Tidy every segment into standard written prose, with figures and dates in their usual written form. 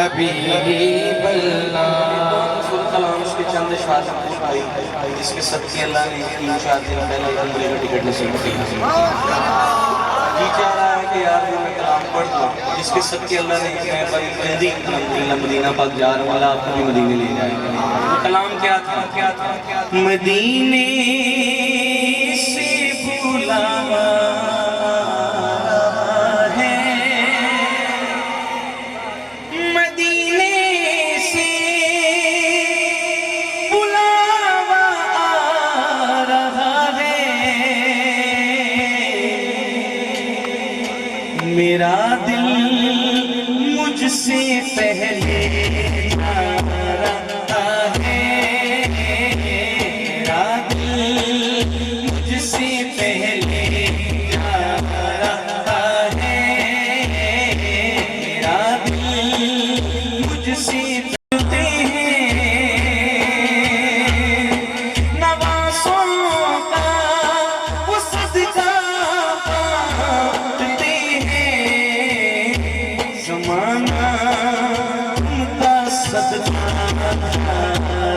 हबीबल्लाह कलाम के चंद शाद आई जिसके सदके अल्लाह ने 3-4 दिन पहले उम्रे का टिकट नसीब किया। जी चाह रहा है कि यार मैं कलाम पढ़ दूँ, जिसके सदके अल्लाह ने मैं बड़ी जल्दी मदीना पाक जा रहा हूँ, अल्लाह आपको भी मदीने ले जाएगा। कलाम क्या था? मदीने से बुलावा मेरा दिल मुझसे पहले जा रहा है, मेरा दिल मुझसे पहले जा रहा है, मेरा दिल मुझसे पहले नवासों का वो सदका ज़माना उनका सदका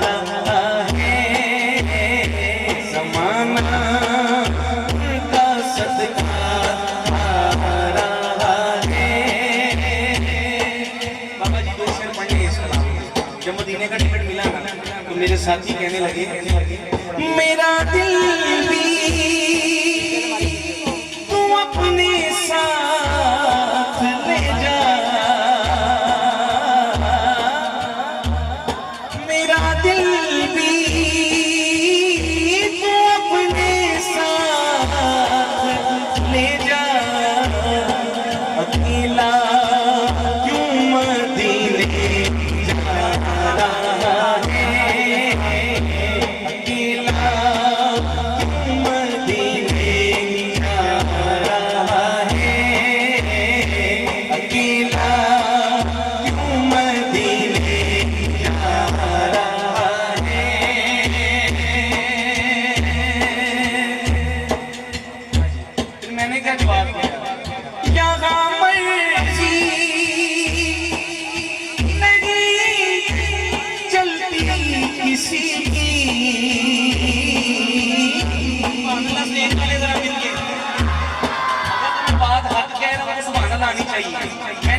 रहा है, ज़माना उनका सदका रहा है। बाबा जी दो शेर पढ़े इस कलाम में। जब मदीने का टिकट मिला ना तो मेरे साथी कहने लगे मेरा दिल भी तू अपने साथ ले जा, दिल भी तू अपने साथ ले जा, अकेला क्यों मदीने जा रहा है, अकेला क्यों मदीने जा रहा है, अकेला क्यों मदीने जा रहा है। मैंने क्या जवाब दिया? यहाँ मर्जी नहीं चलती किसी की, बात हक कह रहा हूँ, सुभान अल्लाह आनी चाहिए।